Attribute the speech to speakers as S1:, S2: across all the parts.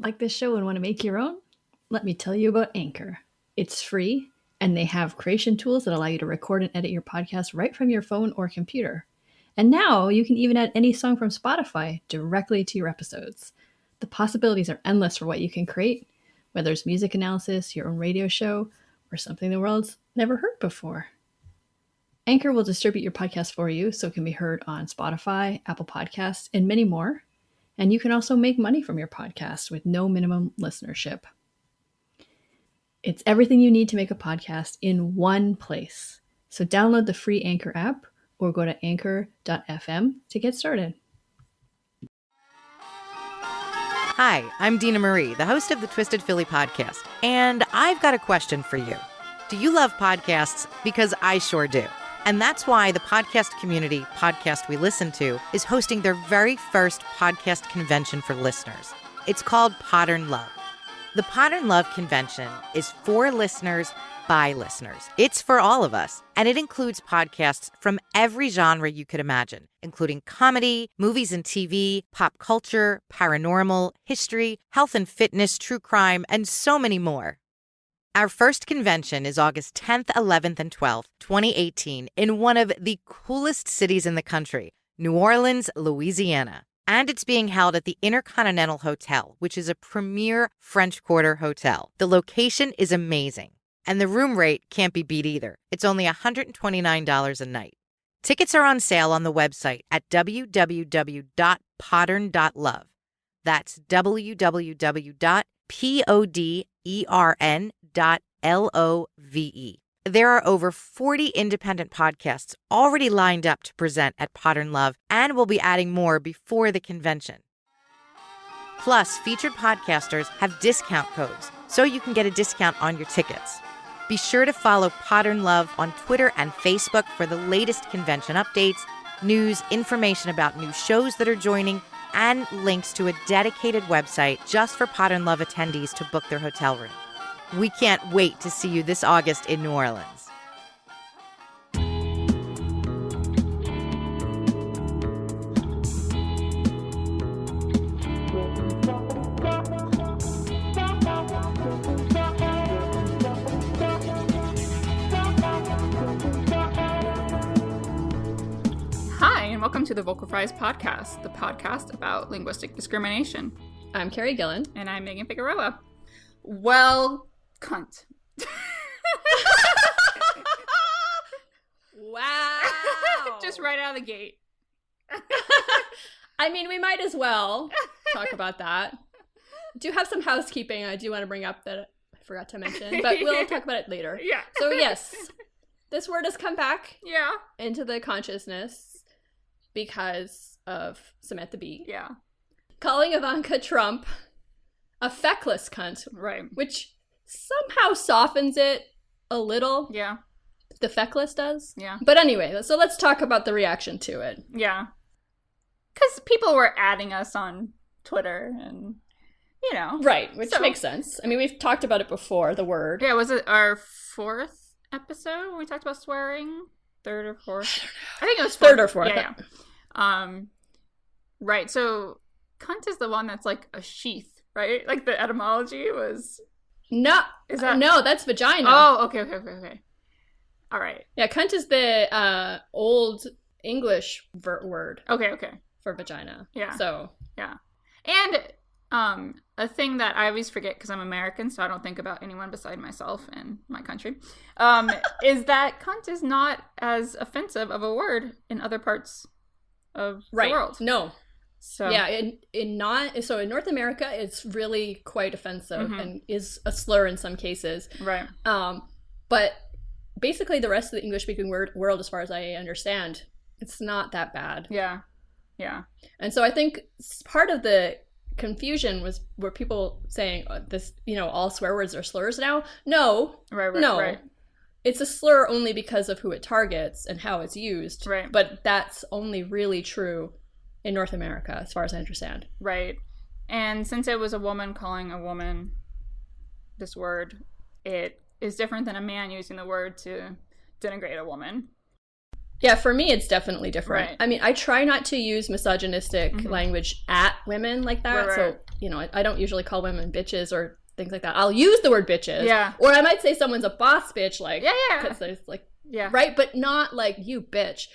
S1: Like this show and want to make your own? Let me tell you about Anchor. It's free, and they have creation tools that allow you to record and edit your podcast right from your phone or computer. And now you can even add any song from Spotify directly to your episodes. The possibilities are endless for what you can create, whether it's music analysis, your own radio show, or something the world's never heard before. Anchor will distribute your podcast for you so it can be heard on Spotify, Apple Podcasts, and many more. And you can also make money from your podcast with no minimum listenership. It's everything you need to make a podcast in one place. So download the free Anchor app or go to anchor.fm to get started.
S2: Hi, I'm Dina Marie, the host of the Twisted Philly podcast, and I've got a question for you. Do you love podcasts? Because I sure do. And that's why the podcast community, Podcast We Listen To, is hosting their very first podcast convention for listeners. It's called Podern Love. The Podern Love convention is for listeners by listeners. It's for all of us, and it includes podcasts from every genre you could imagine, including comedy, movies and TV, pop culture, paranormal, history, health and fitness, true crime, and so many more. Our first convention is August 10th, 11th, and 12th, 2018, in one of the coolest cities in the country, New Orleans, Louisiana. And it's being held at the Intercontinental Hotel, which is a premier French Quarter hotel. The location is amazing, and the room rate can't be beat either. It's only $129 a night. Tickets are on sale on the website at www.podern.love. That's www.podern.love. There are over 40 independent podcasts already lined up to present at Podern Love, and we'll be adding more before the convention. Plus, featured podcasters have discount codes, so you can get a discount on your tickets. Be sure to follow Podern Love on Twitter and Facebook for the latest convention updates, news, information about new shows that are joining, and links to a dedicated website just for Podern Love attendees to book their hotel room. We can't wait to see you this August in New Orleans.
S3: Hi, and welcome to the Vocal Fries Podcast, the podcast about linguistic discrimination.
S1: I'm Carrie Gillen.
S3: And I'm Megan Figueroa. Well, cunt.
S1: Wow.
S3: Just right out of the gate.
S1: I mean, we might as well talk about that. I do have some housekeeping I do want to bring up that I forgot to mention, but we'll talk about it later.
S3: Yeah.
S1: So yes, this word has come back
S3: into
S1: the consciousness because of Samantha Bee.
S3: Yeah.
S1: Calling Ivanka Trump a feckless cunt.
S3: Right.
S1: Which somehow softens it a little.
S3: Yeah.
S1: The feckless does.
S3: Yeah.
S1: But anyway, so let's talk about the reaction to it.
S3: Yeah. Because people were adding us on Twitter and, you know.
S1: Right, which makes sense. I mean, we've talked about it before, the word.
S3: Yeah, was it our fourth episode when we talked about swearing? Third or fourth? I think it was
S1: third or fourth.
S3: Yeah. Right, so cunt is the one that's like a sheath. Right? Like the etymology was...
S1: No.
S3: Is that...
S1: No, that's vagina.
S3: Oh, okay. All right.
S1: Yeah, cunt is the old English word.
S3: Okay.
S1: For vagina.
S3: Yeah.
S1: So.
S3: Yeah. And a thing that I always forget because I'm American, so I don't think about anyone beside myself and my country, is that cunt is not as offensive of a word in other parts of the world.
S1: No.
S3: So
S1: yeah, in North America, it's really quite offensive and is a slur in some cases.
S3: Right.
S1: But basically, the rest of the English-speaking world, as far as I understand, it's not that bad.
S3: Yeah.
S1: And so I think part of the confusion were people saying this, all swear words are slurs now. No,
S3: Right.
S1: It's a slur only because of who it targets and how it's used.
S3: Right.
S1: But that's only really true in North America, as far as I understand.
S3: Right. And since it was a woman calling a woman this word, it is different than a man using the word to denigrate a woman.
S1: Yeah, for me, it's definitely different.
S3: Right.
S1: I mean, I try not to use misogynistic language at women like that.
S3: Right.
S1: So, you know, I don't usually call women bitches or things like that. I'll use the word bitches.
S3: Yeah.
S1: Or I might say someone's a boss bitch, like,
S3: Yeah.
S1: because there's like,
S3: Yeah.
S1: right? But not like, you bitch.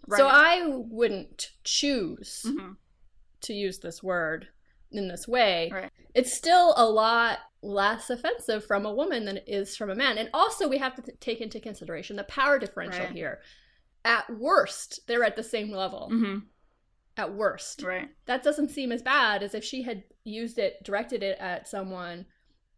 S3: Right.
S1: So I wouldn't choose
S3: Mm-hmm.
S1: to use this word in this way.
S3: Right.
S1: It's still a lot less offensive from a woman than it is from a man. And also we have to take into consideration the power differential
S3: Right.
S1: here. At worst, they're at the same level.
S3: Mm-hmm.
S1: At worst.
S3: Right.
S1: That doesn't seem as bad as if she had directed it at someone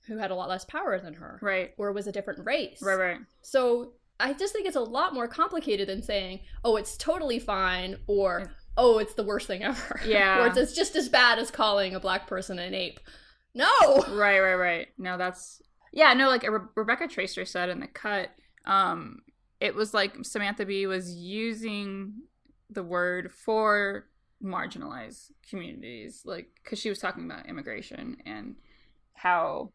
S1: who had a lot less power than her.
S3: Right.
S1: Or was a different race.
S3: Right.
S1: So I just think it's a lot more complicated than saying, oh, it's totally fine, or, oh, it's the worst thing ever.
S3: Yeah.
S1: Or it's just as bad as calling a black person an ape. No!
S3: Right. No, that's... Yeah, no, like Rebecca Tracer said in the cut, it was like Samantha Bee was using the word for marginalized communities, like, because she was talking about immigration and how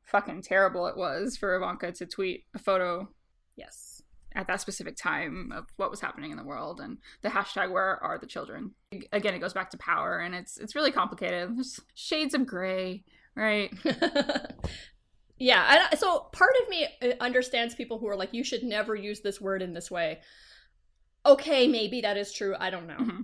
S3: fucking terrible it was for Ivanka to tweet a photo
S1: Yes.
S3: at that specific time of what was happening in the world, and the hashtag "Where are the children?" Again, it goes back to power, and it's really complicated. There's shades of gray, right?
S1: Yeah, so part of me understands people who are like, you should never use this word in this way. Okay, maybe that is true. I don't know.
S3: Mm-hmm.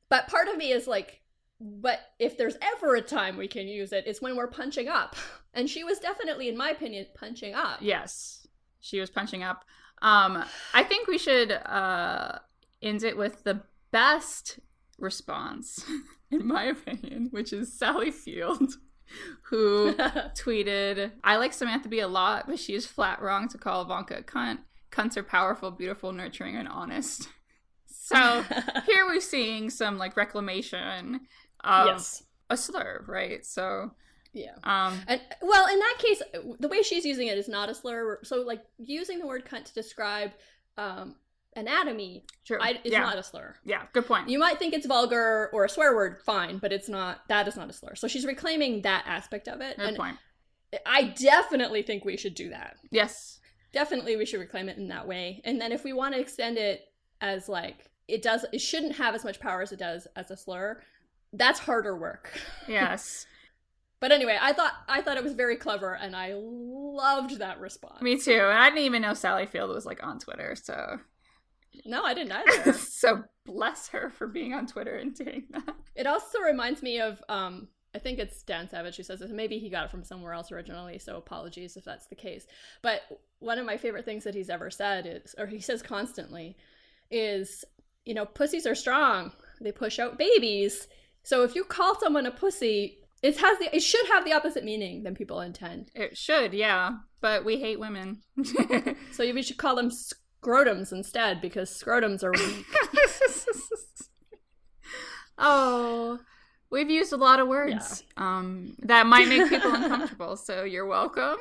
S1: But part of me is like, but if there's ever a time we can use it, it's when we're punching up. And she was definitely, in my opinion, punching up.
S3: Yes, she was punching up. I think we should end it with the best response, in my opinion, which is Sally Field, who tweeted, "I like Samantha Bee a lot, but she is flat wrong to call Ivanka a cunt. Cunts are powerful, beautiful, nurturing, and honest." So here we're seeing some like reclamation of
S1: Yes.
S3: a slur, right? So
S1: Yeah.
S3: and
S1: well, in that case, the way she's using it is not a slur. So, like, using the word cunt to describe anatomy
S3: true.
S1: is not a slur.
S3: Yeah, good point.
S1: You might think it's vulgar or a swear word, fine, but it's not. That is not a slur. So she's reclaiming that aspect of it.
S3: Good
S1: and
S3: point.
S1: I definitely think we should do that.
S3: Yes.
S1: Definitely we should reclaim it in that way. And then if we want to extend it as like, it shouldn't have as much power as it does as a slur, that's harder work.
S3: Yes.
S1: But anyway, I thought it was very clever, and I loved that response.
S3: Me too. And I didn't even know Sally Field was like on Twitter, so
S1: No, I didn't either.
S3: so bless her for being on Twitter and doing that.
S1: It also reminds me of I think it's Dan Savage who says this. Maybe he got it from somewhere else originally, so apologies if that's the case. But one of my favorite things that he's ever said is, or he says constantly, is, you know, pussies are strong. They push out babies. So if you call someone a pussy, it should have the opposite meaning than people intend.
S3: It should, yeah. But we hate women.
S1: So we should call them scrotums instead, because scrotums are weak.
S3: Oh, we've used a lot of words that might make people uncomfortable, so you're welcome.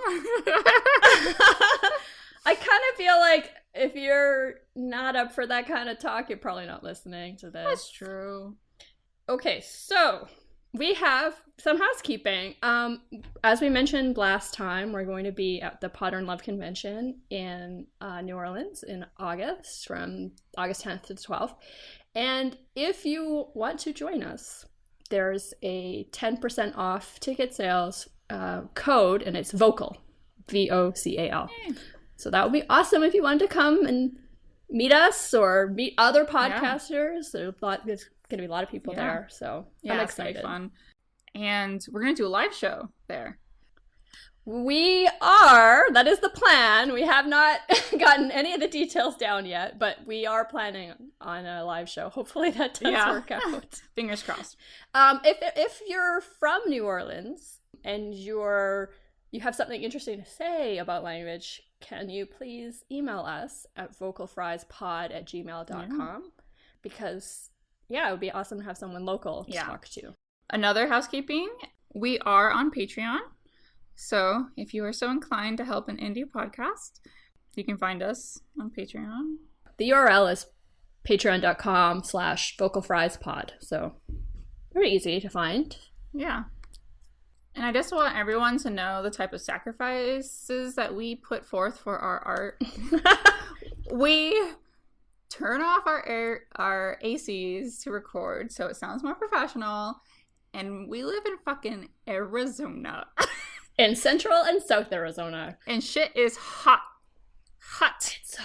S1: I kind of feel like if you're not up for that kind of talk, you're probably not listening to this.
S3: That's true.
S1: Okay, so we have some housekeeping. As we mentioned last time, we're going to be at the Potter and Love Convention in New Orleans in August, from August 10th to the 12th. And if you want to join us, there's a 10% off ticket sales code, and it's VOCAL, VOCAL. So that would be awesome if you wanted to come and meet us or meet other podcasters. There's going to be a lot of people there, so I'm excited.
S3: It's gonna be fun. And we're going to do a live show there.
S1: We are. That is the plan. We have not gotten any of the details down yet, but we are planning on a live show. Hopefully that does work out.
S3: Fingers crossed.
S1: If you're from New Orleans and you have something interesting to say about language, can you please email us at vocalfriespod@gmail.com? Because, it would be awesome to have someone local to talk to.
S3: Another housekeeping, we are on Patreon. So if you are so inclined to help an indie podcast, you can find us on Patreon.
S1: The URL is patreon.com/vocalfriespod. So very easy to find.
S3: Yeah. And I just want everyone to know the type of sacrifices that we put forth for our art. We turn off our ACs to record so it sounds more professional. And we live in fucking Arizona.
S1: In Central and South Arizona.
S3: And shit is hot. Hot.
S1: It's so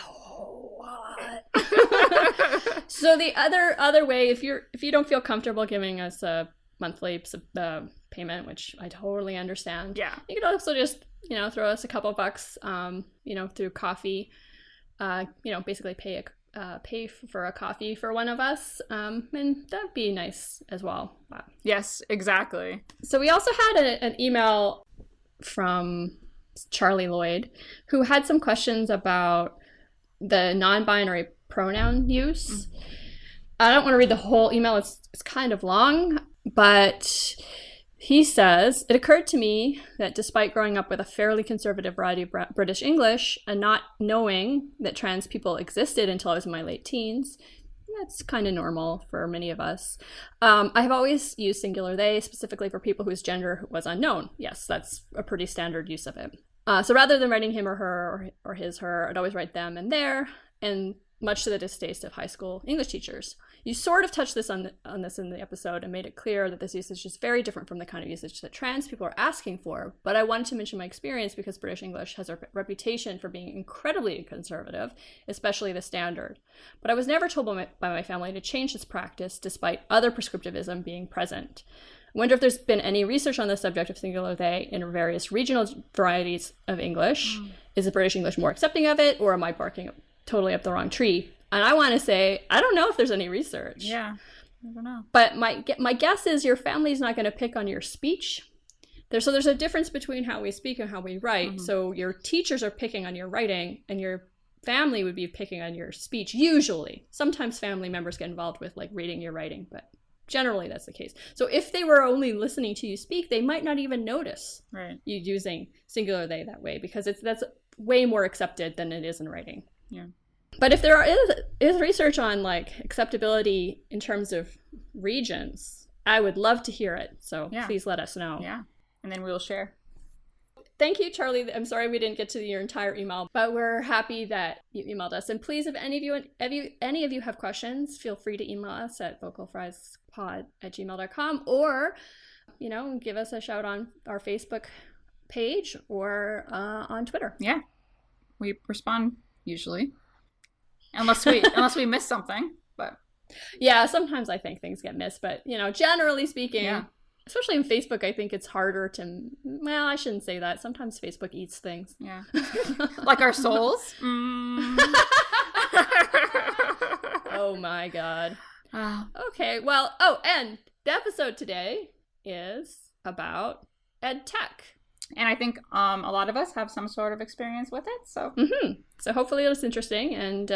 S1: hot. So the other way, if you don't feel comfortable giving us a monthly payment, which I totally understand.
S3: Yeah.
S1: You could also just, throw us a couple bucks, through coffee. Basically pay for a coffee for one of us, and that'd be nice as well.
S3: Yes, exactly.
S1: So we also had an email from Charlie Lloyd, who had some questions about the non-binary pronoun use. Mm-hmm. I don't want to read the whole email. It's kind of long, but he says, it occurred to me that despite growing up with a fairly conservative variety of British English and not knowing that trans people existed until I was in my late teens, that's kind of normal for many of us. I have always used singular they, specifically for people whose gender was unknown. Yes, that's a pretty standard use of it. So rather than writing him or her or his, her, I'd always write them and their, and much to the distaste of high school English teachers. You sort of touched on this in the episode and made it clear that this usage is very different from the kind of usage that trans people are asking for, but I wanted to mention my experience because British English has a reputation for being incredibly conservative, especially the standard. But I was never told by my family to change this practice despite other prescriptivism being present. I wonder if there's been any research on the subject of singular they in various regional varieties of English. Is the British English more accepting of it, or am I barking totally up the wrong tree? And I want to say, I don't know if there's any research.
S3: Yeah, I don't know.
S1: But my guess is your family's not going to pick on your speech. There's a difference between how we speak and how we write. Mm-hmm. So your teachers are picking on your writing, and your family would be picking on your speech, usually. Sometimes family members get involved with, reading your writing, but generally that's the case. So if they were only listening to you speak, they might not even notice you using singular they that way, because that's way more accepted than it is in writing.
S3: Yeah.
S1: But if there is research on acceptability in terms of regions, I would love to hear it. So please let us know.
S3: Yeah, and then we'll share.
S1: Thank you, Charlie. I'm sorry we didn't get to your entire email, but we're happy that you emailed us. And please, if any of you have questions, feel free to email us at vocalfriespod@gmail.com, or give us a shout on our Facebook page or on Twitter.
S3: Yeah, we respond usually. Unless we miss something, but
S1: yeah, sometimes I think things get missed, but generally speaking, especially in Facebook, I think it's harder to. Well, I shouldn't say that. Sometimes Facebook eats things.
S3: Yeah, like our souls.
S1: Oh my god. Okay, well, and the episode today is about ed tech.
S3: And I think a lot of us have some sort of experience with it, so.
S1: Mm-hmm. So hopefully it's interesting, and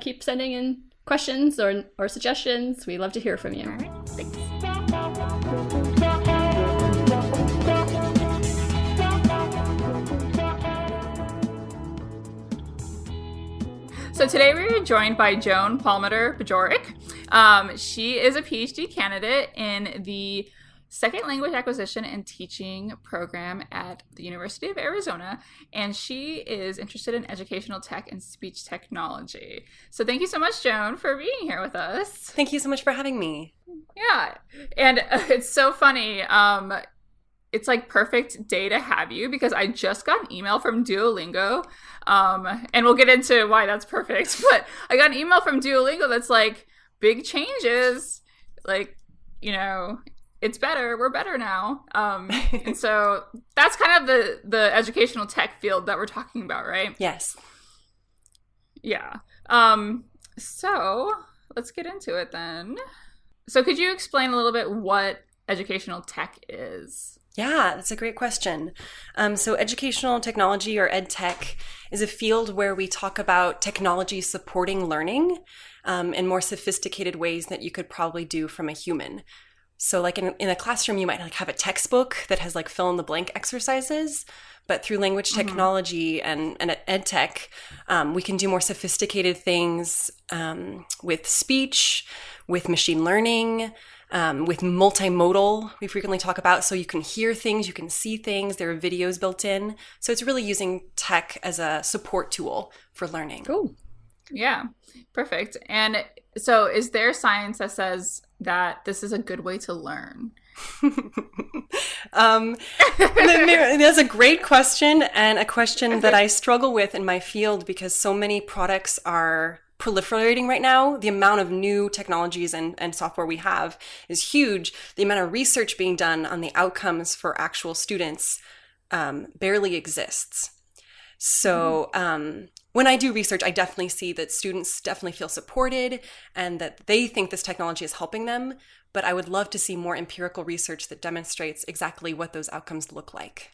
S1: keep sending in questions or suggestions. We love to hear from you.
S3: All right, thanks. So today we are joined by Joan Palmiter Bajorek. She is a PhD candidate in the Second Language Acquisition and Teaching program at the University of Arizona, and she is interested in educational tech and speech technology. So thank you so much, Joan, for being here with us.
S4: Thank you so much for having me.
S3: Yeah, and it's so funny. It's perfect day to have you because I just got an email from Duolingo, and we'll get into why that's perfect, but I got an email from Duolingo that's big changes, it's better. We're better now. And so that's kind of the educational tech field that we're talking about, right?
S4: Yes.
S3: Yeah. So let's get into it then. So could you explain a little bit what educational tech is?
S4: Yeah, that's a great question. So educational technology, or ed tech, is a field where we talk about technology supporting learning in more sophisticated ways that you could probably do from a human. So in a classroom, you might have a textbook that has fill in the blank exercises, but through language technology and ed tech, we can do more sophisticated things with speech, with machine learning, with multimodal, we frequently talk about. So you can hear things, you can see things, there are videos built in. So it's really using tech as a support tool for learning.
S1: Cool.
S3: Yeah, perfect. And so is there science that says that this is a good way to learn?
S4: That's a great question, and a question that I struggle with in my field because so many products are proliferating right now. The amount of new technologies and software we have is huge. The amount of research being done on the outcomes for actual students barely exists. So when I do research, I definitely see that students definitely feel supported and that they think this technology is helping them. But I would love to see more empirical research that demonstrates exactly what those outcomes look like.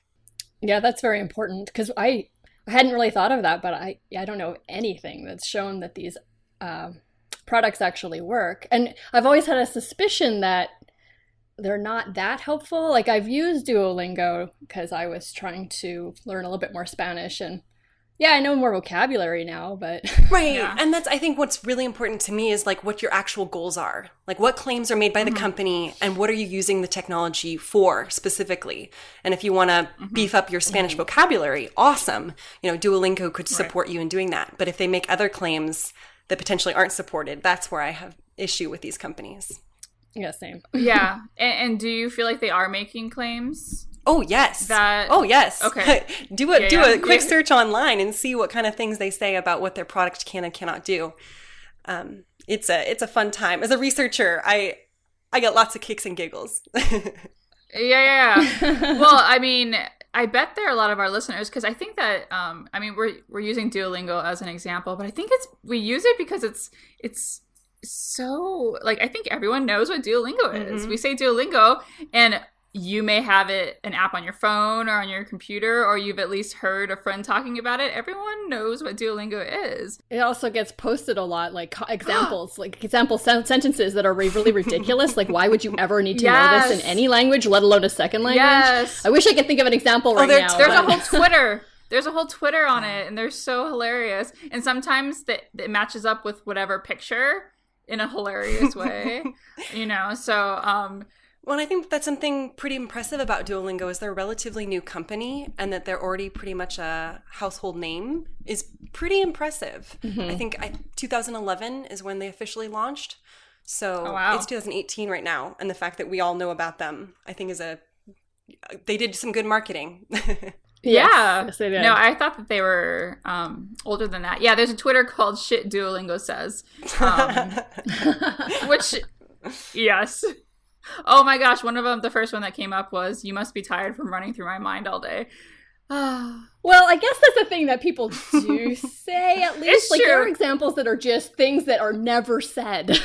S1: Yeah, that's very important because I hadn't really thought of that, but I don't know anything that's shown that these products actually work. And I've always had a suspicion that they're not that helpful. Like I've used Duolingo because I was trying to learn a little bit more Spanish, and yeah, I know more vocabulary now, but
S4: right.
S3: Yeah.
S4: And that's, I think what's really important to me is like what your actual goals are. Like what claims are made by the company and what are you using the technology for specifically? And if you want to beef up your Spanish vocabulary, awesome. You know, Duolingo could support you in doing that. But if they make other claims that potentially aren't supported, that's where I have issue with these companies.
S1: yeah, same.
S3: Yeah. And do you feel like they are making claims?
S4: Oh, yes.
S3: Oh,
S4: yes.
S3: Okay.
S4: do a quick search online and see what kind of things they say about what their product can and cannot do. It's a fun time. As a researcher, I get lots of kicks and giggles.
S3: Yeah. Well, I mean, I bet there are a lot of our listeners because I think that I mean we're using Duolingo as an example, but I think we use it because it's so like I think everyone knows what Duolingo is. We say Duolingo and you may have an app on your phone or on your computer, or you've at least heard a friend talking about it. Everyone knows what Duolingo is.
S1: It also gets posted a lot, like examples, like example sentences that are really ridiculous. Like, why would you ever need to know this in any language, let alone a second language?
S3: Yes.
S1: I wish I could think of an example now.
S3: There's a whole Twitter. There's a whole Twitter on it, and they're so hilarious. And sometimes it matches up with whatever picture in a hilarious way, you know? So,
S4: well, I think that's something pretty impressive about Duolingo is they're a relatively new company and that they're already pretty much a household name is pretty impressive. I think 2011 is when they officially launched. So It's 2018 right now. And the fact that we all know about them, I think they did some good marketing.
S3: Yeah.
S1: Yes, they did.
S3: No, I thought that they were older than that. Yeah, there's a Twitter called Shit Duolingo Says. Which, yes. Oh my gosh, one of them, the first one that came up was, you must be tired from running through my mind all day.
S1: Well, I guess that's the thing that people do say, at least.
S3: It's
S1: like,
S3: true.
S1: there are examples that are just things that are never said.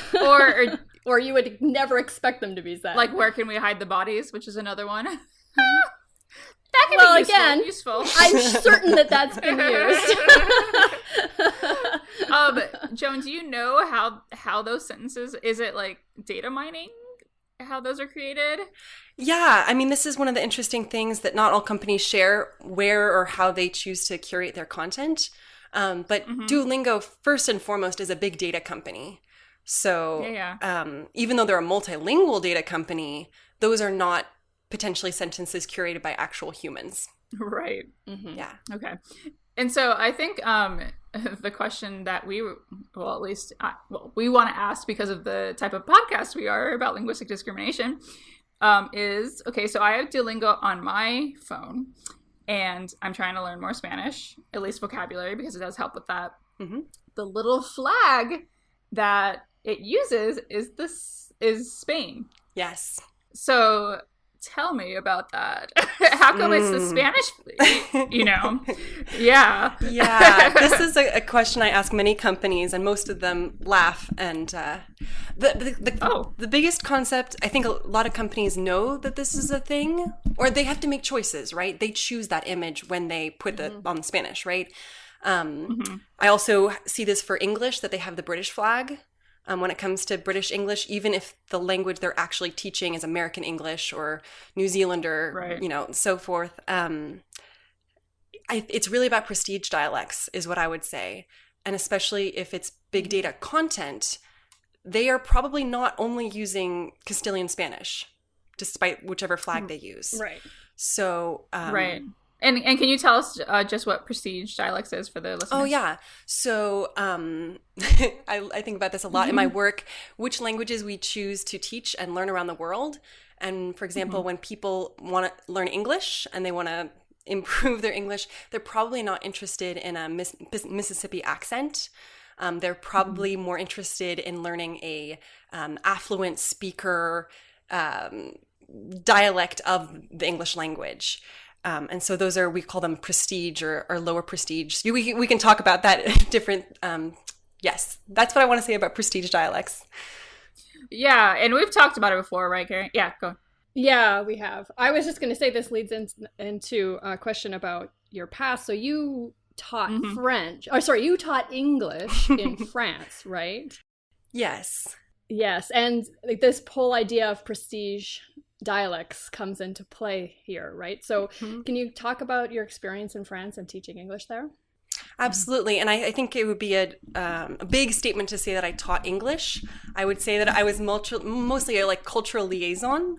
S1: Or you would never expect them to be said.
S3: Like, where can we hide the bodies, which is another one. That can be useful.
S1: I'm certain that that's been used.
S3: Joan, do you know how those sentences, is it like data mining? How those are created?
S4: Yeah, I mean, this is one of the interesting things that not all companies share where or how they choose to curate their content. But Duolingo, first and foremost, is a big data company. So even though they're a multilingual data company, those are not potentially sentences curated by actual humans.
S3: Right.
S4: Yeah.
S3: Okay. And so I think the question that we want to ask because of the type of podcast we are about linguistic discrimination is, okay, so I have Duolingo on my phone and I'm trying to learn more Spanish, at least vocabulary, because it does help with that. The little flag that it uses is Spain.
S4: Yes.
S3: So tell me about that. How come it's the Spanish, you know? Yeah.
S4: Yeah. This is a question I ask many companies, and most of them laugh. And the biggest concept, I think a lot of companies know that this is a thing, or they have to make choices, right? They choose that image when they put it on Spanish, right? I also see this for English, that they have the British flag. When it comes to British English, even if the language they're actually teaching is American English or New Zealander, you know, so forth. It's really about prestige dialects is what I would say. And especially if it's big data content, they are probably not only using Castilian Spanish, despite whichever flag they use.
S1: Right.
S4: So,
S3: right. And can you tell us just what prestige dialects is for the listeners?
S4: Oh, yeah. So I think about this a lot in my work, which languages we choose to teach and learn around the world. And for example, when people want to learn English and they want to improve their English, they're probably not interested in a Mississippi accent. They're probably more interested in learning a affluent speaker dialect of the English language. And so those are, we call them prestige or lower prestige. We can talk about that different. Yes, that's what I want to say about prestige dialects.
S3: Yeah, and we've talked about it before, right, Carrie? Yeah, go.
S1: Yeah, we have. I was just going to say this leads into a question about your past. So you taught French. Oh, sorry, you taught English in France, right?
S4: Yes.
S1: Yes, and like this whole idea of prestige dialects comes into play here, right? So can you talk about your experience in France and teaching English there?
S4: Absolutely. And I think it would be a big statement to say that I taught English. I would say that I was mostly a cultural liaison.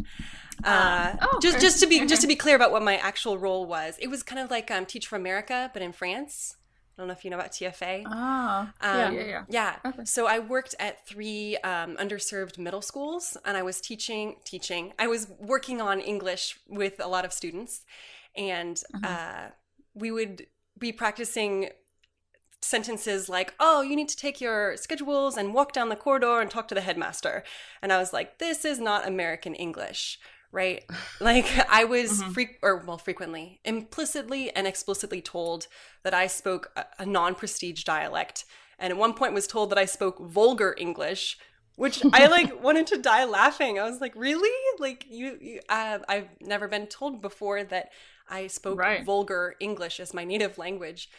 S4: Just to be clear about what my actual role was. It was kind of like Teach for America, but in France. I don't know if you know about TFA.
S3: Oh,
S4: yeah.
S3: Okay.
S4: So I worked at 3 underserved middle schools, and I was teaching. I was working on English with a lot of students, and we would be practicing sentences like, "Oh, you need to take your schedules and walk down the corridor and talk to the headmaster." And I was like, "This is not American English." Right? Like I was frequently, implicitly and explicitly told that I spoke a non-prestige dialect. And at one point was told that I spoke vulgar English, which I wanted to die laughing. I was like, really? Like I've never been told before that I spoke vulgar English as my native language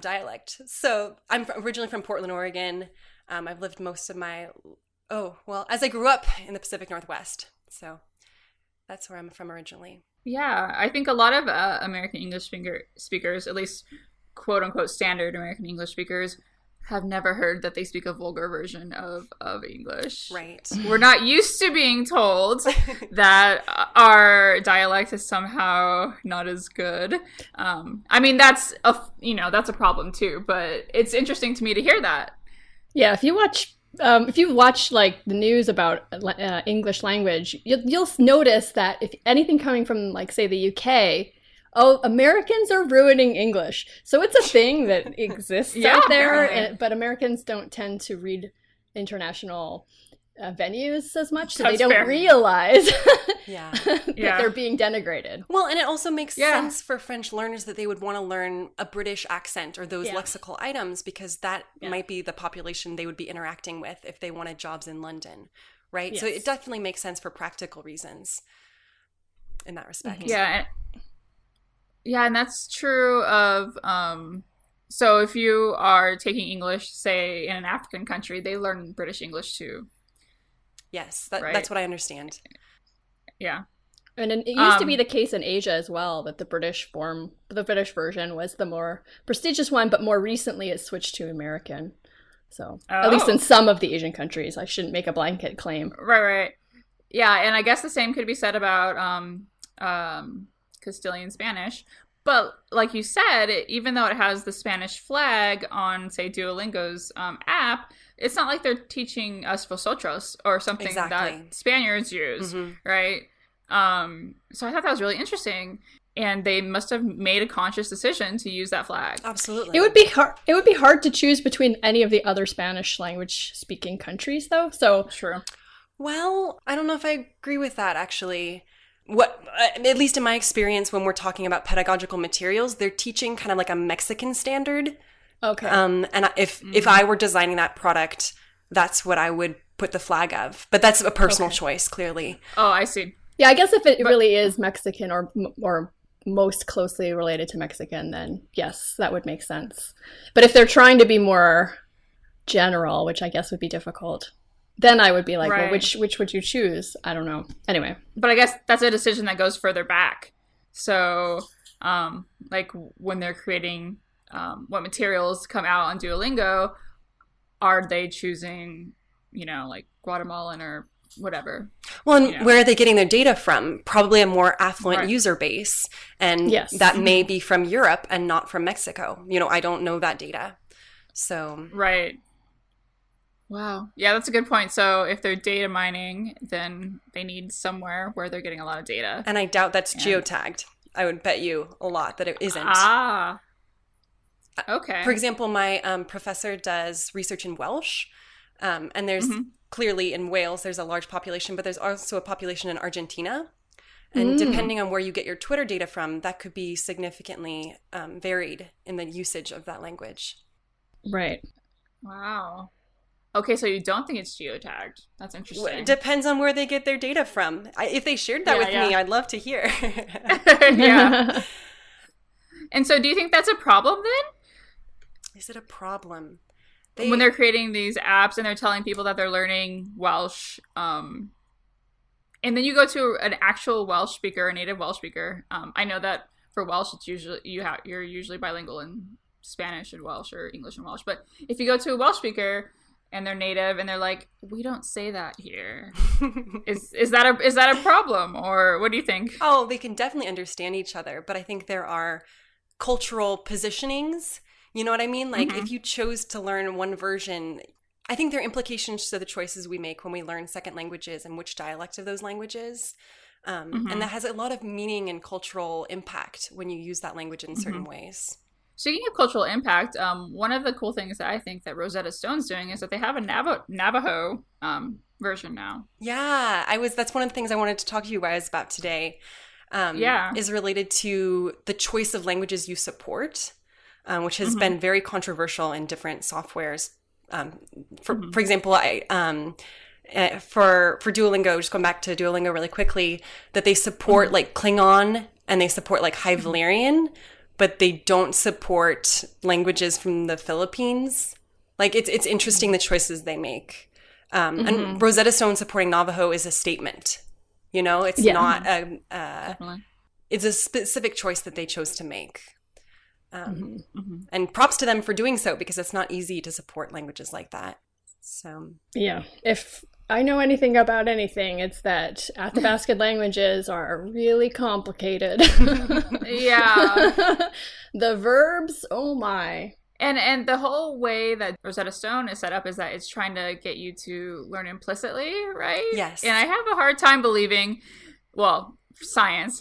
S4: dialect. So I'm originally from Portland, Oregon. I've lived most of my, as I grew up in the Pacific Northwest. So that's where I'm from originally.
S3: Yeah, I think a lot of American English speakers, at least quote unquote standard American English speakers, have never heard that they speak a vulgar version of English.
S4: Right.
S3: We're not used to being told that our dialect is somehow not as good. I mean, that's a problem too, but it's interesting to me to hear that.
S1: Yeah, if you watch like the news about English language, you'll notice that if anything coming from like say the UK, Americans are ruining English. So it's a thing that exists out there, but Americans don't tend to read international venues as much, so they don't realize that they're being denigrated.
S4: Well, and it also makes sense for French learners that they would want to learn a British accent or those lexical items, because that might be the population they would be interacting with if they wanted jobs in London, right? Yes. So it definitely makes sense for practical reasons in that respect.
S3: Yeah, and that's true of so if you are taking English, say, in an African country, they learn British English too.
S4: Yes, that's what I understand.
S3: Yeah.
S1: And it used to be the case in Asia as well, that the British version was the more prestigious one, but more recently it switched to American. So at least in some of the Asian countries, I shouldn't make a blanket claim.
S3: Right. Yeah, and I guess the same could be said about Castilian Spanish. But like you said, even though it has the Spanish flag on, say, Duolingo's app, it's not like they're teaching us vosotros or something that Spaniards use, right? So I thought that was really interesting, and they must have made a conscious decision to use that flag.
S4: Absolutely.
S1: It would be hard. It would be hard to choose between any of the other Spanish language speaking countries, though. So
S3: true.
S4: Well, I don't know if I agree with that, actually. At least in my experience, when we're talking about pedagogical materials, they're teaching kind of like a Mexican standard.
S1: Okay.
S4: And if I were designing that product, that's what I would put the flag of. But that's a personal choice, clearly.
S3: Oh, I see.
S1: Yeah, I guess if it really is Mexican or most closely related to Mexican, then yes, that would make sense. But if they're trying to be more general, which I guess would be difficult, then I would be like, well, which would you choose? I don't know. Anyway.
S3: But I guess that's a decision that goes further back. So, like when they're creating what materials come out on Duolingo, are they choosing, like Guatemalan or whatever.
S4: Well, and where are they getting their data from? Probably a more affluent
S3: Right.
S4: user base. And
S1: Yes.
S4: that may be from Europe and not from Mexico. I don't know that data. So.
S3: Right. Wow. Yeah, that's a good point. So if they're data mining, then they need somewhere where they're getting a lot of data.
S4: And I doubt that's geotagged. I would bet you a lot that it isn't.
S3: Ah. Okay.
S4: For example, my professor does research in Welsh. And there's clearly in Wales, there's a large population, but there's also a population in Argentina. And depending on where you get your Twitter data from, that could be significantly varied in the usage of that language.
S1: Right.
S3: Wow. Okay, so you don't think it's geotagged. That's interesting.
S4: It depends on where they get their data from. If they shared that with me, I'd love to hear.
S3: Yeah. And so do you think that's a problem then?
S4: Is it a problem?
S3: When they're creating these apps and they're telling people that they're learning Welsh, and then you go to an actual Welsh speaker, a native Welsh speaker. I know that for Welsh, it's usually you're usually bilingual in Spanish and Welsh or English and Welsh. But if you go to a Welsh speaker and they're native and they're like, we don't say that here, is that a problem, or what do you think?
S4: Oh, they can definitely understand each other, but I think there are cultural positionings. You know what I mean? Like if you chose to learn one version, I think there are implications to the choices we make when we learn second languages and which dialect of those languages. And that has a lot of meaning and cultural impact when you use that language in certain ways.
S3: Speaking of cultural impact, one of the cool things that I think that Rosetta Stone's doing is that they have a Navajo version now.
S4: Yeah, that's one of the things I wanted to talk to you guys about today. Is related to the choice of languages you support, which has been very controversial in different softwares. For example, for Duolingo, just going back to Duolingo really quickly, that they support like Klingon and they support like High Valyrian, but they don't support languages from the Philippines. Like it's interesting the choices they make. And Rosetta Stone supporting Navajo is a statement. It's not it's a specific choice that they chose to make. And props to them for doing so, because it's not easy to support languages like that. So
S1: yeah, if I know anything about anything, it's that Athabascan languages are really complicated.
S3: Yeah.
S1: The verbs, oh my.
S3: And the whole way that Rosetta Stone is set up is that it's trying to get you to learn implicitly, right?
S4: Yes.
S3: And I have a hard time believing, well, science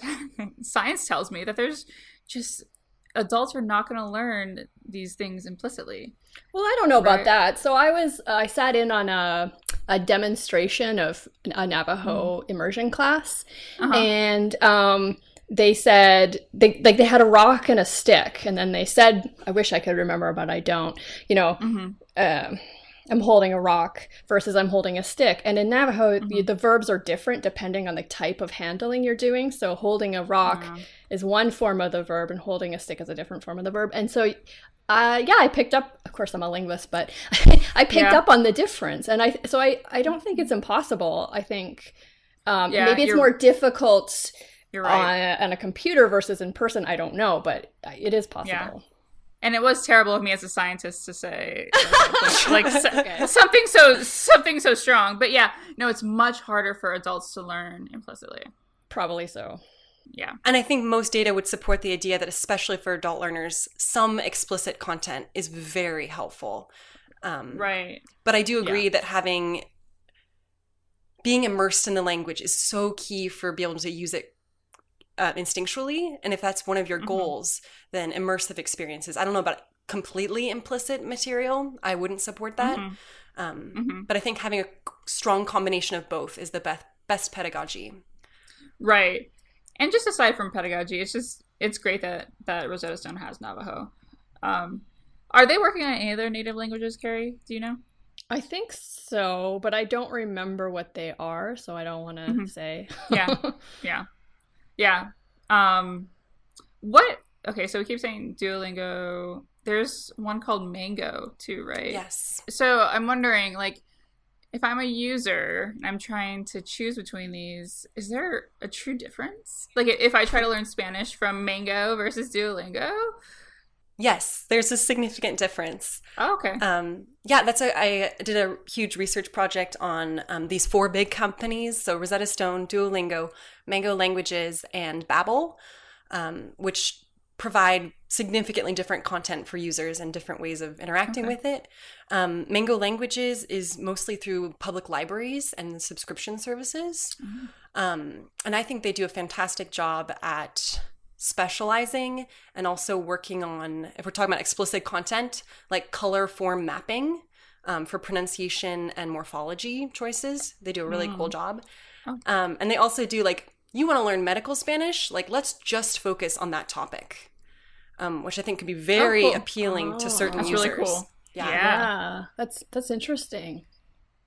S3: tells me that there's just adults are not going to learn these things implicitly.
S1: Well, I don't know about that. So I sat in on a demonstration of a Navajo immersion class, and they said they had a rock and a stick, and then they said, I wish I could remember, but I don't. I'm holding a rock versus I'm holding a stick. And in Navajo, the verbs are different depending on the type of handling you're doing. So holding a rock is one form of the verb and holding a stick is a different form of the verb. And so, I picked up, of course I'm a linguist, but I picked up on the difference. And I don't think it's impossible. I think maybe it's more difficult on a computer versus in person. I don't know, but it is possible.
S3: Yeah. And it was terrible of me as a scientist to say something so strong. But yeah, no, it's much harder for adults to learn implicitly.
S1: Probably so.
S3: Yeah.
S4: And I think most data would support the idea that, especially for adult learners, some explicit content is very helpful.
S3: Right.
S4: But I do agree that being immersed in the language is so key for being able to use it instinctually. And if that's one of your goals, then immersive experiences. I don't know about completely implicit material. I wouldn't support that. But I think having a strong combination of both is the best pedagogy.
S3: Right. And just aside from pedagogy, it's great that Rosetta Stone has Navajo. Are they working on any other native languages, Carrie? Do you know?
S1: I think so, but I don't remember what they are, so I don't want to say.
S3: Yeah. Okay, so we keep saying Duolingo. There's one called Mango too, right?
S4: Yes.
S3: So I'm wondering, like, if I'm a user and I'm trying to choose between these, is there a true difference? Like, if I try to learn Spanish from Mango versus Duolingo?
S4: Yes, there's a significant difference.
S3: Oh, okay.
S4: I did a huge research project on these 4 big companies. So Rosetta Stone, Duolingo, Mango Languages, and Babbel, which provide significantly different content for users and different ways of interacting with it. Mango Languages is mostly through public libraries and subscription services. And I think they do a fantastic job at specializing and also working on, if we're talking about explicit content, like color form mapping for pronunciation and morphology choices. They do a really cool job. And they also do like, you want to learn medical Spanish? Like, let's just focus on that topic, which I think could be very appealing to certain users.
S3: Really cool.
S1: Yeah. That's interesting.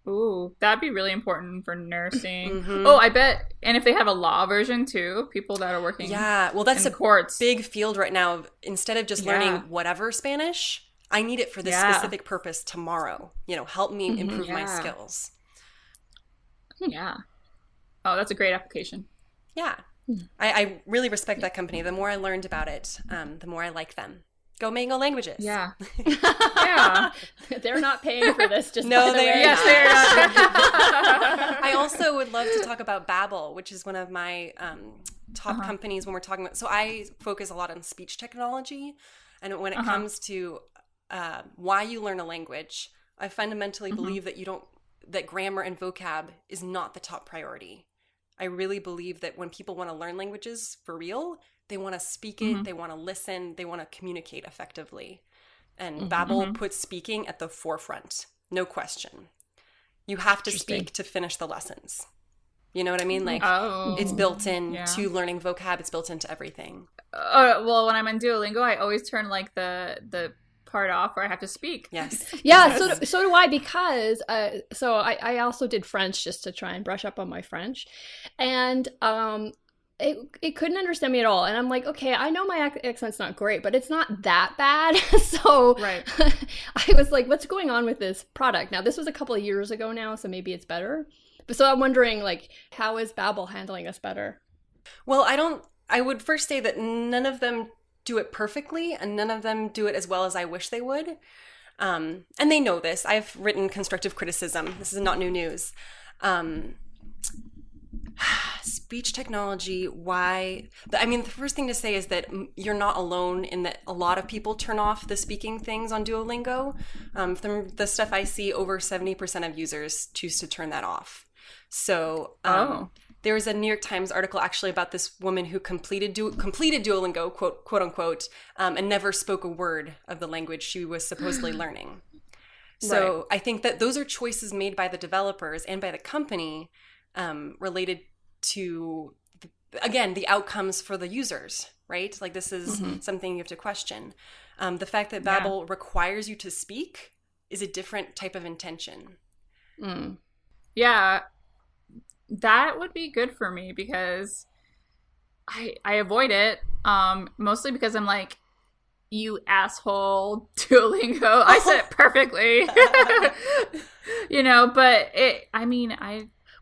S3: Ooh, that'd be really important for nursing. Oh, I bet. And if they have a law version too, people that are working
S4: well, that's
S3: in
S4: a
S3: courts.
S4: big field right now. Of, instead of just learning whatever Spanish, I need it for this specific purpose tomorrow. Help me improve my skills.
S3: Yeah. Oh, that's a great application.
S4: Yeah. I really respect that company. The more I learned about it, the more I like them. Go Mango Languages.
S3: Yeah.
S1: They're not paying for this, just
S4: no,
S1: by the
S4: they
S1: way.
S4: are.
S3: Yes, they are.
S4: I also would love to talk about Babbel, which is one of my top companies when we're talking about. So I focus a lot on speech technology, and when it comes to why you learn a language, I fundamentally believe that grammar and vocab is not the top priority. I really believe that when people want to learn languages for real, they want to speak it, they want to listen, they want to communicate effectively. And Babbel puts speaking at the forefront, no question. You have to speak to finish the lessons. You know what I mean? Like, it's built in to learning vocab, it's built into everything.
S3: Well, when I'm on Duolingo, I always turn like the part off where I have to speak.
S4: Yes.
S1: Yeah, so do I, because I also did French just to try and brush up on my French, and it couldn't understand me at all. And I'm like, okay, I know my accent's not great, but it's not that bad. So
S3: right.
S1: I was like, what's going on with this product? Now, this was a couple of years ago now, so maybe it's better. But so I'm wondering, like, how is Babbel handling us better?
S4: Well, I would first say that none of them do it perfectly, and none of them do it as well as I wish they would. And they know this. I've written constructive criticism. This is not new news. Speech technology, why? I mean, the first thing to say is that you're not alone in that a lot of people turn off the speaking things on Duolingo. From the stuff I see, over 70% of users choose to turn that off. So there was a New York Times article actually about this woman who completed Duolingo, quote unquote, and never spoke a word of the language she was supposedly learning. So I think that those are choices made by the developers and by the company related to, again, the outcomes for the users, right? Like, this is something you have to question. The fact that Babbel requires you to speak is a different type of intention.
S3: Yeah, that would be good for me because I avoid it, mostly because I'm like, you asshole Duolingo. I said it perfectly. But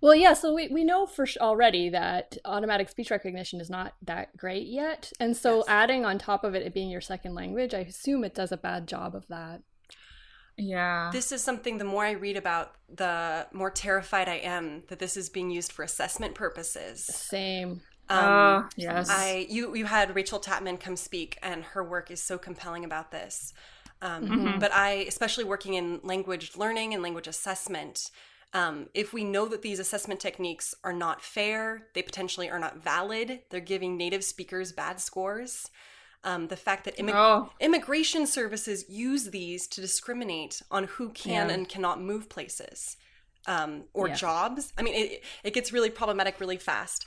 S1: Well, yeah, so we know already that automatic speech recognition is not that great yet. And so adding on top of it being your second language, I assume it does a bad job of that.
S3: Yeah.
S4: This is something, the more I read about, the more terrified I am that this is being used for assessment purposes.
S1: Same.
S3: Yes.
S4: You had Rachel Tapman come speak, and her work is so compelling about this. But especially working in language learning and language assessment, if we know that these assessment techniques are not fair, they potentially are not valid, they're giving native speakers bad scores. The fact that immigration services use these to discriminate on who can and cannot move places or jobs. I mean, it gets really problematic really fast.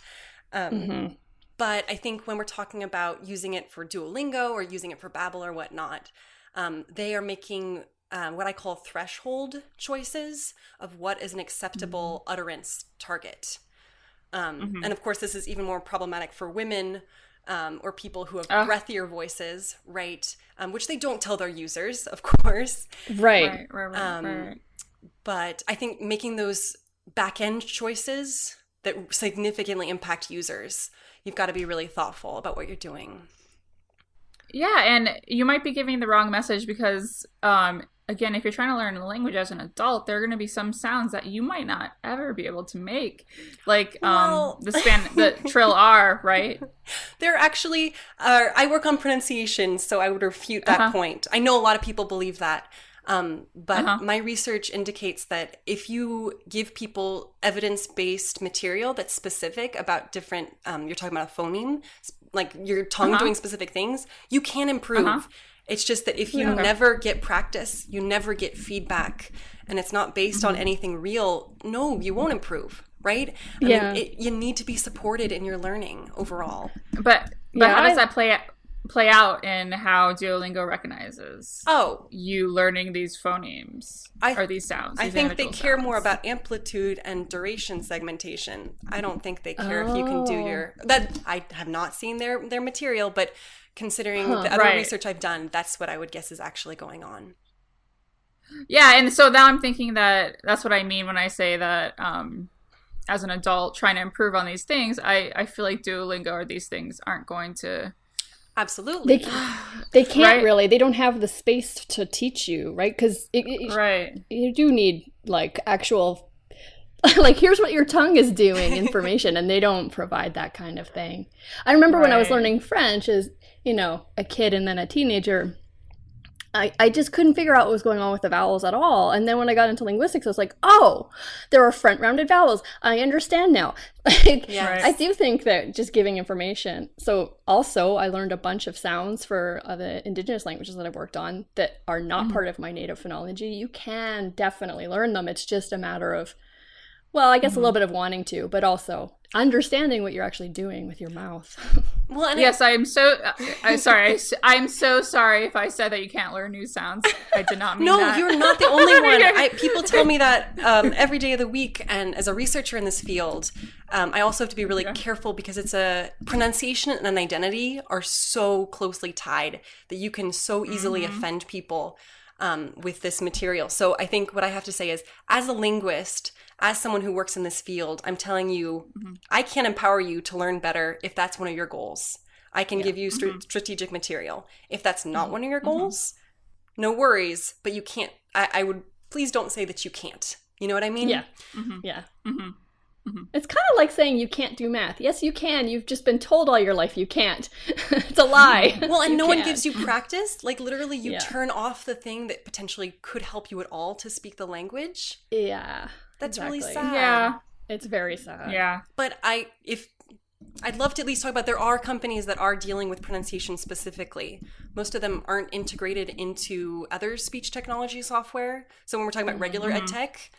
S4: But I think when we're talking about using it for Duolingo or using it for Babbel or whatnot, they are making what I call threshold choices of what is an acceptable utterance target. And of course, this is even more problematic for women or people who have breathier voices, right? Which they don't tell their users, of course.
S1: Right.
S4: But I think making those back-end choices that significantly impact users, you've got to be really thoughtful about what you're doing.
S3: Yeah, and you might be giving the wrong message because, again, if you're trying to learn a language as an adult, there are going to be some sounds that you might not ever be able to make, like the trill R, right?
S4: There actually, I work on pronunciation, so I would refute that point. I know a lot of people believe that. But my research indicates that if you give people evidence-based material that's specific about different, you're talking about a phoneme, like your tongue doing specific things, you can improve. It's just that if you never get practice, you never get feedback, and it's not based on anything real, no, you won't improve, right? I mean, you need to be supported in your learning overall.
S3: But how does that play out in how Duolingo recognizes you learning these phonemes or these sounds?
S4: I think they care more about amplitude and duration segmentation. I don't think they care if you can do I have not seen their material, but considering the other research I've done, that's what I would guess is actually going on.
S3: Yeah, and so now I'm thinking that's what I mean when I say that as an adult trying to improve on these things, I feel like Duolingo or these things aren't going to.
S1: Absolutely. They can't really. They don't have the space to teach you, right? Because you do need like actual, like here's what your tongue is doing information, and they don't provide that kind of thing. I remember when I was learning French as, a kid and then a teenager, I just couldn't figure out what was going on with the vowels at all. And then when I got into linguistics, I was like, oh, there are front-rounded vowels. I understand now. I do think that just giving information. So also, I learned a bunch of sounds for the indigenous languages that I've worked on that are not part of my native phonology. You can definitely learn them. It's just a matter of, well, I guess a little bit of wanting to, but also understanding what you're actually doing with your mouth.
S3: Well, and yes, I'm so sorry. I'm so sorry if I said that you can't learn new sounds. I did not mean that. No,
S4: you're not the only one. People tell me that every day of the week, and as a researcher in this field, I also have to be really careful because it's a pronunciation and an identity are so closely tied that you can so easily offend people with this material. So I think what I have to say is, as a linguist, as someone who works in this field, I'm telling you, I can empower you to learn better if that's one of your goals. I can give you strategic material. If that's not one of your goals, no worries, but you can't, I would, please don't say that you can't. You know what I mean?
S1: Yeah. It's kind of like saying you can't do math. Yes, you can. You've just been told all your life you can't. It's a lie.
S4: Well, and no one gives you practice. Like literally you turn off the thing that potentially could help you at all to speak the language.
S1: Yeah.
S4: That's really sad.
S3: Yeah.
S1: It's very sad.
S3: Yeah.
S4: But I'd love to at least talk about, there are companies that are dealing with pronunciation specifically. Most of them aren't integrated into other speech technology software. So when we're talking about regular ed tech,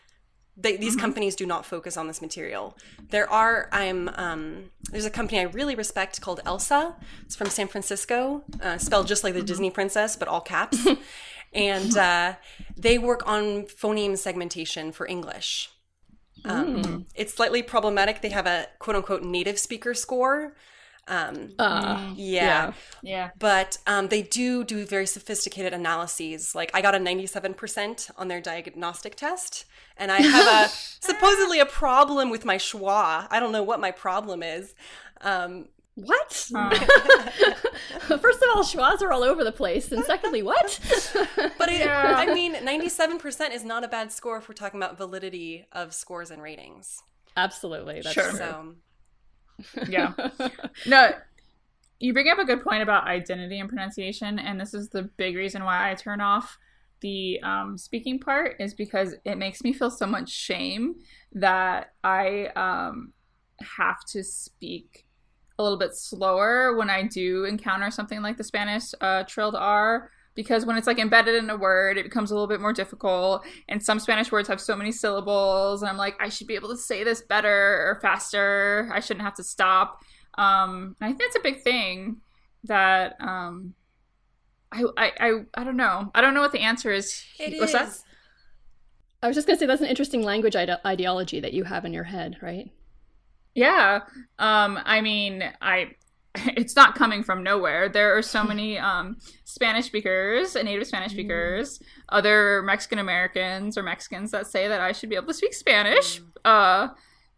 S4: these companies do not focus on this material. There's a company I really respect called Elsa. It's from San Francisco, spelled just like the Disney princess, but all caps. And they work on phoneme segmentation for English. It's slightly problematic. They have a quote unquote native speaker score. Yeah. But they do very sophisticated analyses. Like I got a 97% on their diagnostic test, and I have supposedly a problem with my schwa. I don't know what my problem is.
S1: What? First of all, schwas are all over the place, and secondly, what?
S4: But I mean, 97% is not a bad score if we're talking about validity of scores and ratings.
S1: Absolutely, that's true.
S4: So.
S3: Yeah. No, you bring up a good point about identity and pronunciation, and this is the big reason why I turn off the speaking part, is because it makes me feel so much shame that I have to speak a little bit slower when I do encounter something like the Spanish trilled R, because when it's like embedded in a word, it becomes a little bit more difficult. And some Spanish words have so many syllables, and I'm like, I should be able to say this better or faster. I shouldn't have to stop. And I think that's a big thing that I don't know. I don't know what the answer is. What's that?
S1: I was just gonna say that's an interesting language ideology that you have in your head, right?
S3: Yeah. I mean, it's not coming from nowhere. There are so many Spanish speakers, native Spanish speakers, other Mexican Americans or Mexicans that say that I should be able to speak Spanish.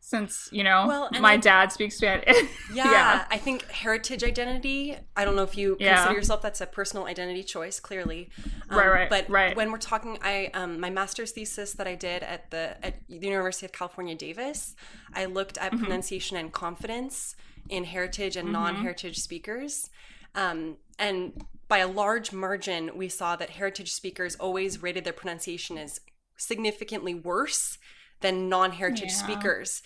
S3: since,
S4: Well,
S3: my dad speaks Spanish.
S4: Yeah, I think heritage identity, I don't know if you consider yourself, that's a personal identity choice, clearly. But when we're talking, my master's thesis that I did at the University of California, Davis, I looked at pronunciation and confidence in heritage and non-heritage speakers. And by a large margin, we saw that heritage speakers always rated their pronunciation as significantly worse than non-heritage speakers,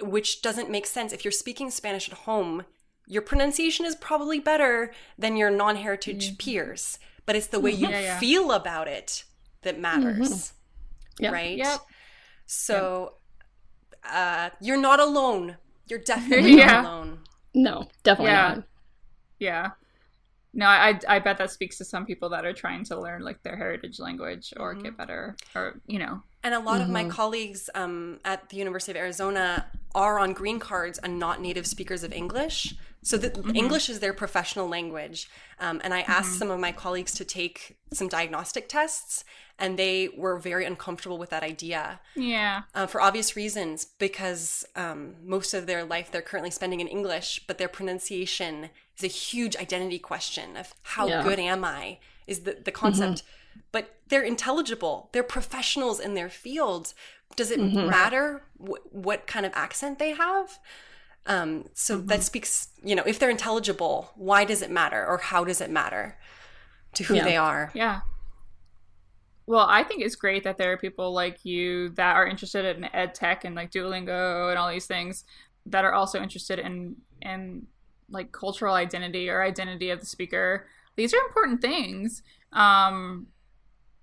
S4: which doesn't make sense. If you're speaking Spanish at home, your pronunciation is probably better than your non-heritage peers, but it's the way you feel about it that matters, right? Yep. So you're not alone. You're definitely not alone.
S1: No, definitely not.
S3: Yeah. No, I bet that speaks to some people that are trying to learn like their heritage language or get better, or
S4: And a lot of my colleagues at the University of Arizona are on green cards and not native speakers of English. So English is their professional language. And I asked some of my colleagues to take some diagnostic tests, and they were very uncomfortable with that idea.
S3: Yeah.
S4: For obvious reasons, because most of their life they're currently spending in English, but their pronunciation is a huge identity question of how good am I, is the concept. But they're intelligible. They're professionals in their field. Does it matter what kind of accent they have? So that speaks, if they're intelligible, why does it matter, or how does it matter to who they are?
S3: Yeah. Well, I think it's great that there are people like you that are interested in ed tech and like Duolingo and all these things that are also interested in like cultural identity or identity of the speaker. These are important things.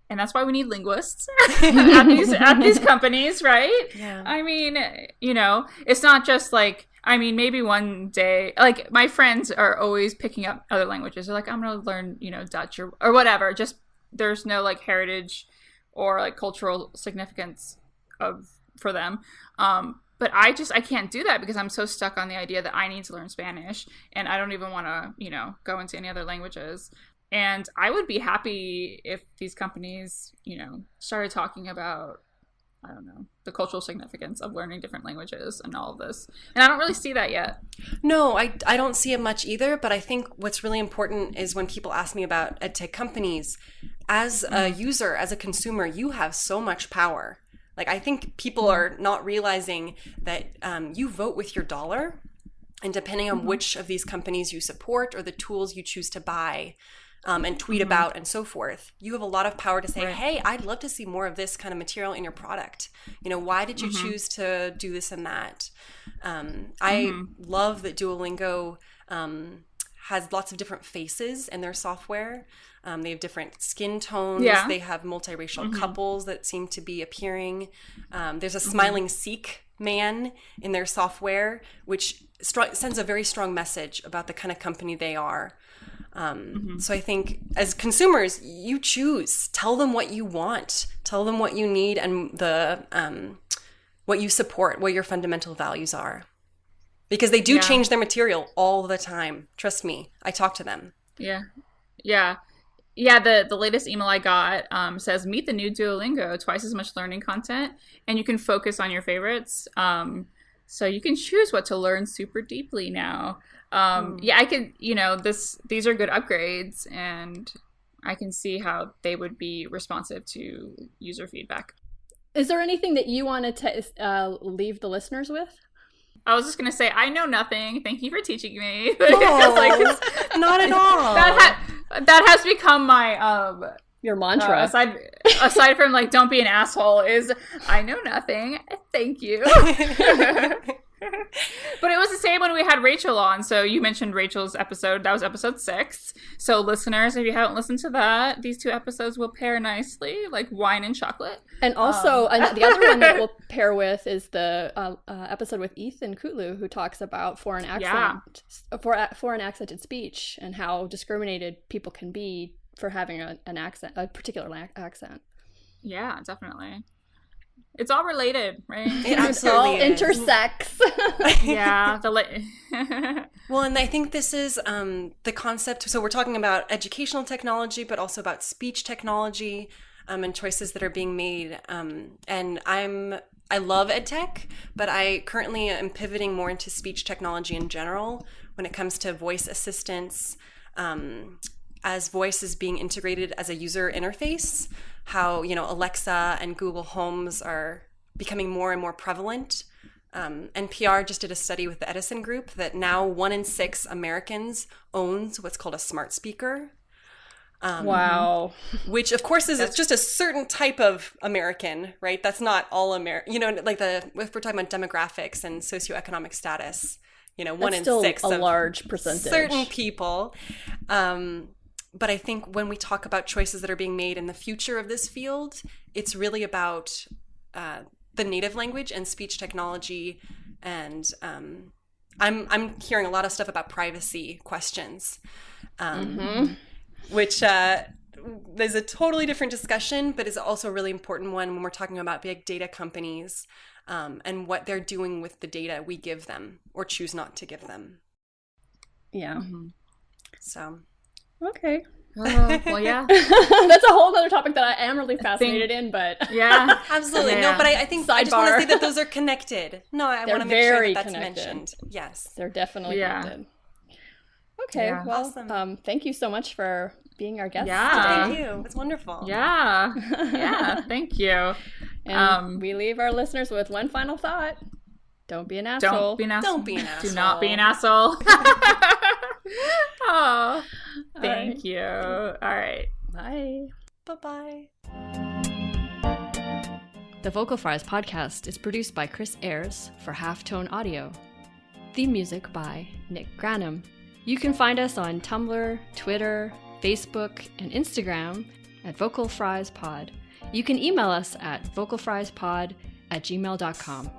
S3: And that's why we need linguists at these companies, right? Yeah. I mean, it's not just like, maybe one day, like my friends are always picking up other languages. They're like, I'm going to learn, Dutch or whatever. Just there's no like heritage or like cultural significance for them. But I can't do that because I'm so stuck on the idea that I need to learn Spanish, and I don't even want to, go into any other languages. And I would be happy if these companies, started talking about, I don't know, the cultural significance of learning different languages and all of this. And I don't really see that yet.
S4: No, I don't see it much either. But I think what's really important is when people ask me about edtech companies, as a user, as a consumer, you have so much power. Like, I think people are not realizing that you vote with your dollar. And depending on which of these companies you support or the tools you choose to buy, and tweet about and so forth, you have a lot of power to say, hey, I'd love to see more of this kind of material in your product. Why did you choose to do this and that? I love that Duolingo has lots of different faces in their software. They have different skin tones. Yeah. They have multiracial couples that seem to be appearing. There's a smiling Sikh man in their software, which sends a very strong message about the kind of company they are. So I think as consumers, you choose. Tell them what you want. Tell them what you need and what you support, what your fundamental values are. Because they do change their material all the time. Trust me. I talk to them.
S3: Yeah. The latest email I got says, meet the new Duolingo, twice as much learning content, and you can focus on your favorites. So you can choose what to learn super deeply now. I can, these are good upgrades, and I can see how they would be responsive to user feedback.
S1: Is there anything that you wanted to leave the listeners with?
S3: I was just going to say, I know nothing. Thank you for teaching me.
S4: Not at all.
S3: That has become my
S1: your mantra.
S3: Aside from like, don't be an asshole, is I know nothing. Thank you. But it was the same when we had Rachel on. So you mentioned Rachel's episode. That was episode 6. So listeners, if you haven't listened to that, these 2 episodes will pair nicely, like wine and chocolate. And
S1: also, the other one that we'll pair with is the episode with Ethan Kutlu, who talks about foreign accented speech and how discriminated people can be for having an accent, a particular accent.
S3: Yeah, definitely. It's all related, right?
S4: It absolutely
S1: intersects.
S3: Yeah.
S4: Well, and I think this is the concept. So we're talking about educational technology, but also about speech technology and choices that are being made. And I'm I love ed tech, but I currently am pivoting more into speech technology in general when it comes to voice assistance, as voice is being integrated as a user interface, how, Alexa and Google Homes are becoming more and more prevalent. NPR just did a study with the Edison Group that now 1 in 6 Americans owns what's called a smart speaker.
S5: Wow.
S4: Which, of course, is just a certain type of American, right? That's not all American. If we're talking about demographics and socioeconomic status, 1 in 6
S5: a
S4: of
S5: large percentage.
S4: Certain people. But I think when we talk about choices that are being made in the future of this field, it's really about the native language and speech technology. And I'm hearing a lot of stuff about privacy questions. Which there's a totally different discussion, but is also a really important one when we're talking about big data companies and what they're doing with the data we give them or choose not to give them.
S5: Yeah.
S4: So.
S5: Okay.
S3: Well, yeah.
S5: That's a whole other topic that I am really fascinated in, but...
S3: Yeah.
S4: Absolutely.
S3: Yeah.
S4: No, but I think I just want to say that those are connected. No, I want to make sure that that's mentioned. Yes.
S5: They're definitely connected. Okay, well, awesome. Thank you so much for being our guest.
S3: Yeah.
S4: Thank you. It's wonderful.
S3: Yeah. Yeah, thank you.
S5: And we leave our listeners with one final thought. Don't be an asshole.
S3: Don't be an asshole.
S4: Don't be an asshole.
S3: Do not be an asshole. Oh, thank you. All right.
S5: Bye.
S4: Bye-bye.
S1: The Vocal Fries podcast is produced by Chris Ayers for Halftone Audio. Theme music by Nick Granum. You can find us on Tumblr, Twitter, Facebook, and Instagram at Vocal Fries Pod. You can email us at vocalfriespod@gmail.com.